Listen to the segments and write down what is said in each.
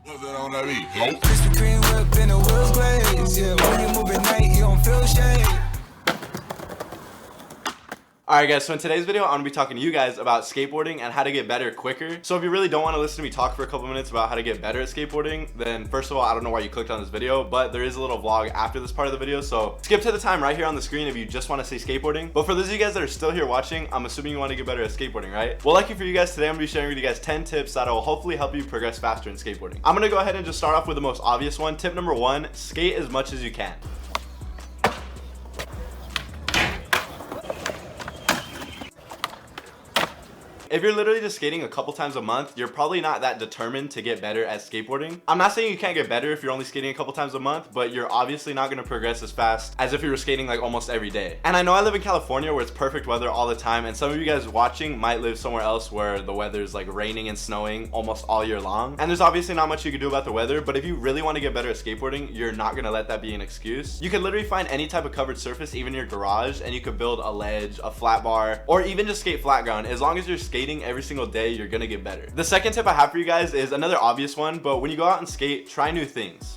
What's that on that beat? Nope. Krispy Kreme whip in the wheels glaze. Yeah, when you move at night, you don't feel shade. Alright guys, so in today's video, I'm going to be talking to you guys about skateboarding and how to get better quicker. So if you really don't want to listen to me talk for a couple minutes about how to get better at skateboarding, then first of all, I don't know why you clicked on this video, but there is a little vlog after this part of the video, so skip to the time right here on the screen if you just want to see skateboarding. But for those of you guys that are still here watching, I'm assuming you want to get better at skateboarding, right? Well, lucky for you guys, today I'm going to be sharing with you guys 10 tips that will hopefully help you progress faster in skateboarding. I'm going to go ahead and just start off with the most obvious one. Tip number 1, skate as much as you can. If you're literally just skating a couple times a month, you're probably not that determined to get better at skateboarding. I'm not saying you can't get better if you're only skating a couple times a month, but you're obviously not going to progress as fast as if you were skating like almost every day. And I know I live in California where it's perfect weather all the time, and some of you guys watching might live somewhere else where the weather is like raining and snowing almost all year long. And there's obviously not much you can do about the weather, but if you really want to get better at skateboarding, you're not going to let that be an excuse. You can literally find any type of covered surface, even your garage, and you could build a ledge, a flat bar, or even just skate flat ground. As long as you're skating every single day, you're gonna get better. The second tip I have for you guys is another obvious one, but when you go out and skate, try new things.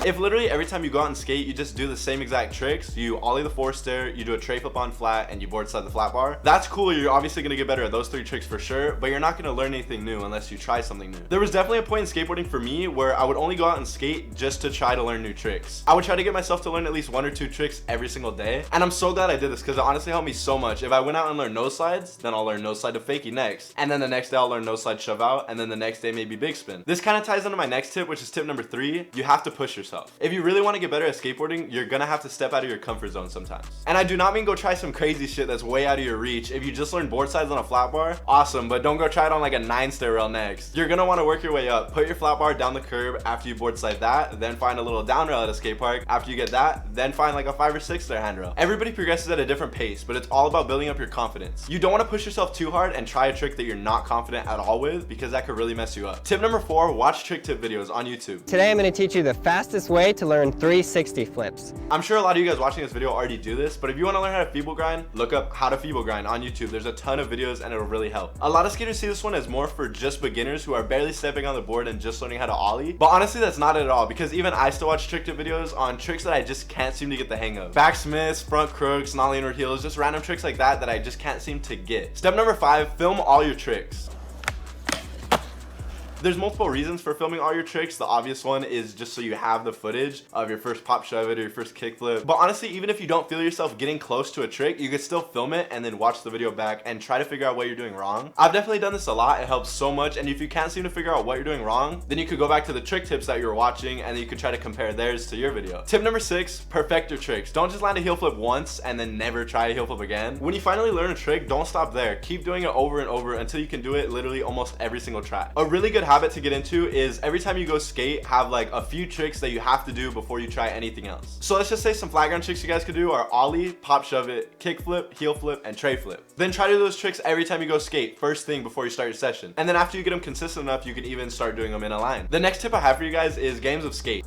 If literally every time you go out and skate, you just do the same exact tricks, you ollie the four stair, you do a tray flip on flat, and you board slide the flat bar, that's cool. You're obviously going to get better at those 3 tricks for sure, but you're not going to learn anything new unless you try something new. There was definitely a point in skateboarding for me where I would only go out and skate just to try to learn new tricks. I would try to get myself to learn at least 1 or 2 tricks every single day, and I'm so glad I did this because it honestly helped me so much. If I went out and learned nose slides, then I'll learn nose slide to fakie next, and then the next day I'll learn nose slide shove out, and then the next day maybe big spin. This kind of ties into my next tip, which is tip number 3. You have to push yourself. If you really want to get better at skateboarding, you're gonna have to step out of your comfort zone sometimes. And I do not mean go try some crazy shit that's way out of your reach. If you just learn board sides on a flat bar, awesome, but don't go try it on like a 9 stair rail next. You're gonna want to work your way up. Put your flat bar down the curb after you board slide that, then find a little down rail at a skate park. After you get that, then find like a 5 or 6 stair handrail. Everybody progresses at a different pace, but it's all about building up your confidence. You don't want to push yourself too hard and try a trick that you're not confident at all with, because that could really mess you up. Tip number 4, watch trick tip videos on YouTube. Today I'm going to teach you the fastest way to learn 360 flips. I'm sure a lot of you guys watching this video already do this, but if you want to learn how to feeble grind, look up how to feeble grind on YouTube. There's a ton of videos and it'll really help. A lot of skaters see this one as more for just beginners who are barely stepping on the board and just learning how to ollie, but honestly that's not it at all, because even I still watch trick tip videos on tricks that I just can't seem to get the hang of. Back smiths, front crooks, nollie inward heels, just random tricks like that I just can't seem to get. Step number 5, film all your tricks. There's multiple reasons for filming all your tricks. The obvious one is just so you have the footage of your first pop shove it or your first kickflip. But honestly, even if you don't feel yourself getting close to a trick, you could still film it and then watch the video back and try to figure out what you're doing wrong. I've definitely done this a lot. It helps so much. And if you can't seem to figure out what you're doing wrong, then you could go back to the trick tips that you were watching and then you could try to compare theirs to your video. Tip number 6, perfect your tricks. Don't just land a heel flip once and then never try a heel flip again. When you finally learn a trick, don't stop there. Keep doing it over and over until you can do it literally almost every single track. A really good habit to get into is every time you go skate, have like a few tricks that you have to do before you try anything else. So let's just say some flat ground tricks you guys could do are ollie, pop shove it, kick flip, heel flip, and tray flip. Then try to do those tricks every time you go skate, first thing before you start your session. And then after you get them consistent enough, you can even start doing them in a line. The next tip I have for you guys is games of skate.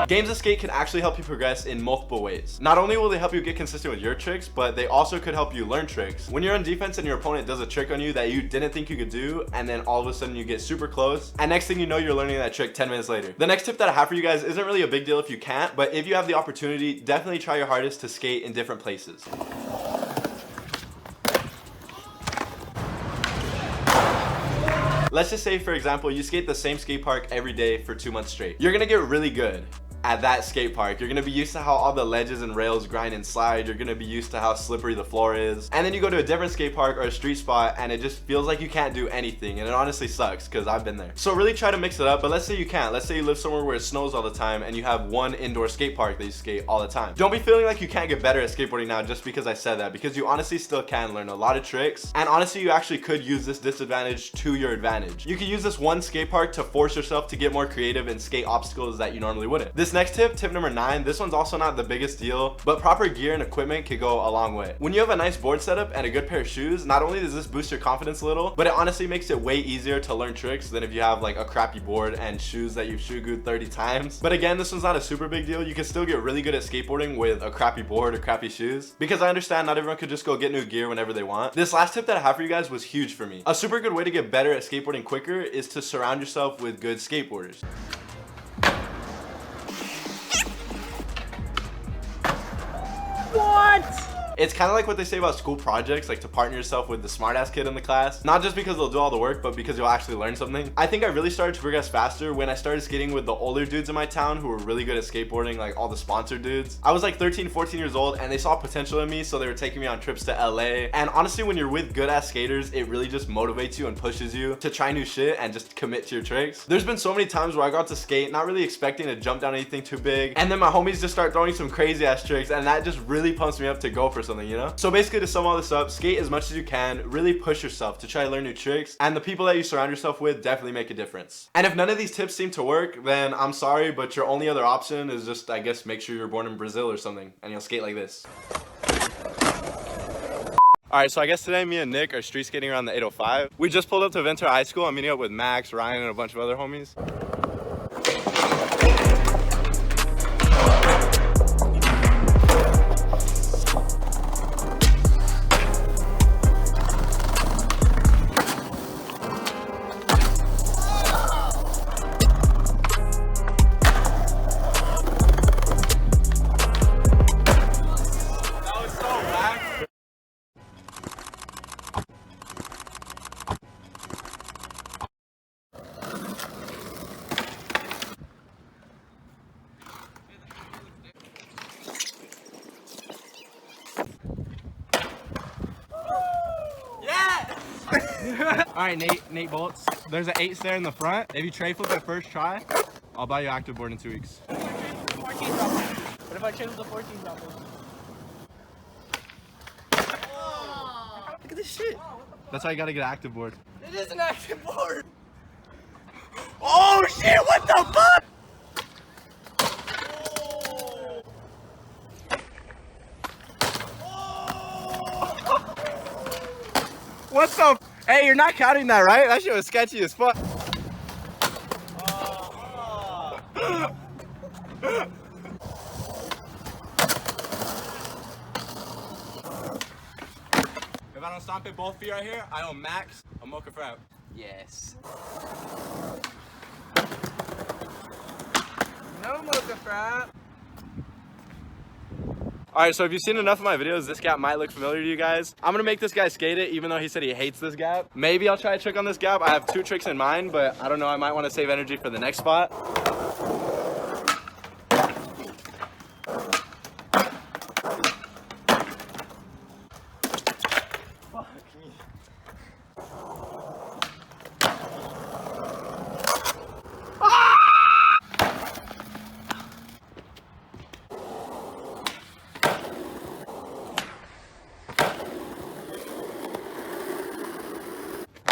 Games of skate can actually help you progress in multiple ways. Not only will they help you get consistent with your tricks, but they also could help you learn tricks. When you're on defense and your opponent does a trick on you that you didn't think you could do, and then all of a sudden you get super close, and next thing you know, you're learning that trick 10 minutes later. The next tip that I have for you guys isn't really a big deal if you can't, but if you have the opportunity, definitely try your hardest to skate in different places. Let's just say, for example, you skate the same skate park every day for 2 months straight. You're gonna get really good at that skate park. You're gonna be used to how all the ledges and rails grind and slide. You're gonna be used to how slippery the floor is. And then you go to a different skate park or a street spot and it just feels like you can't do anything. And it honestly sucks because I've been there. So really try to mix it up, but let's say you can't. Let's say you live somewhere where it snows all the time and you have one indoor skate park that you skate all the time. Don't be feeling like you can't get better at skateboarding now just because I said that, because you honestly still can learn a lot of tricks. And honestly, you actually could use this disadvantage to your advantage. You could use this one skate park to force yourself to get more creative and skate obstacles that you normally wouldn't. This next tip, tip number 9, this one's also not the biggest deal, but proper gear and equipment can go a long way. When you have a nice board setup and a good pair of shoes, not only does this boost your confidence a little, but it honestly makes it way easier to learn tricks than if you have like a crappy board and shoes that you've shoe-gooed 30 times. But again, this one's not a super big deal. You can still get really good at skateboarding with a crappy board or crappy shoes, because I understand not everyone could just go get new gear whenever they want. This last tip that I have for you guys was huge for me. A super good way to get better at skateboarding quicker is to surround yourself with good skateboarders. What? It's kind of like what they say about school projects, like to partner yourself with the smartass kid in the class. Not just because they'll do all the work, but because you'll actually learn something. I think I really started to progress faster when I started skating with the older dudes in my town who were really good at skateboarding, like all the sponsored dudes. I was like 13, 14 years old and they saw potential in me, so they were taking me on trips to LA. And honestly, when you're with good ass skaters, it really just motivates you and pushes you to try new shit and just commit to your tricks. There's been so many times where I got to skate, not really expecting to jump down anything too big, and then my homies just start throwing some crazy ass tricks, and that just really pumps me up to go for something, you know? So basically, to sum all this up, skate as much as you can, really push yourself to try to learn new tricks, and the people that you surround yourself with definitely make a difference. And if none of these tips seem to work, then I'm sorry, but your only other option is just, I guess, make sure you're born in Brazil or something and you'll skate like this. Alright, so I guess today me and Nick are street skating around the 805. We just pulled up to Ventura High School. I'm meeting up with Max, Ryan, and a bunch of other homies. Alright, Nate Bolts. There's an 8 stair in the front. If you tray flip at first try, I'll buy you active board in 2 weeks. What if I change the 14 drop? Look at this shit. That's how you gotta get an active board. It is an active board. Oh shit, what the fuck? What the? Hey, you're not counting that, right? That shit was sketchy as fuck. If I don't stomp it both feet right here, I own Max a mocha frap. Yes. No mocha frap. Alright, so if you've seen enough of my videos, this gap might look familiar to you guys. I'm gonna make this guy skate it, even though he said he hates this gap. Maybe I'll try a trick on this gap. I have 2 tricks in mind, but I don't know, I might want to save energy for the next spot.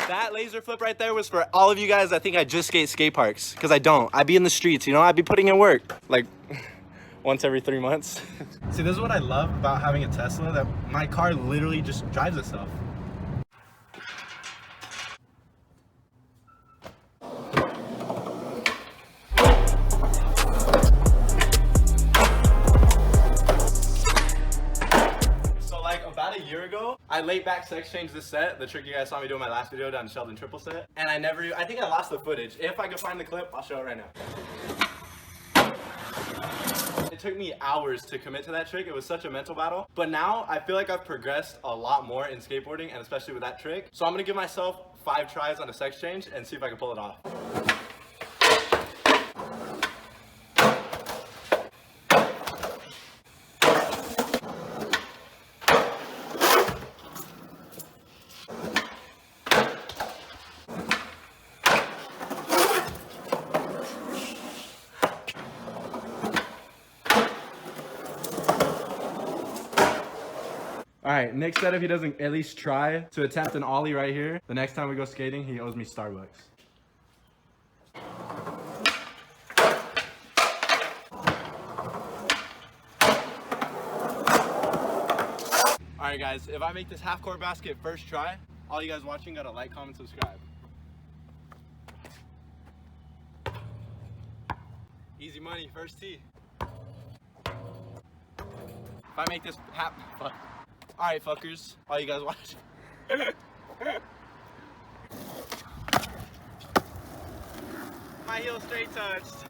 That laser flip right there was for all of you guys that think I just skate parks, because I don't. I be in the streets, you know, I be putting in work like once every 3 months. See, this is what I love about having a Tesla, that my car literally just drives itself. I laid back sex change this set, the trick you guys saw me do in my last video down Sheldon triple set, and I think I lost the footage. If I can find the clip, I'll show it right now. It took me hours to commit to that trick. It was such a mental battle, but now I feel like I've progressed a lot more in skateboarding, and especially with that trick. So I'm gonna give myself 5 tries on a sex change and see if I can pull it off. Alright, Nick said if he doesn't at least try to attempt an ollie right here, the next time we go skating, he owes me Starbucks. Alright guys, if I make this half court basket first try, all you guys watching gotta like, comment, subscribe. Easy money, first tee. If I make this fuck. Alright fuckers, all you guys watching. My heel straight touched.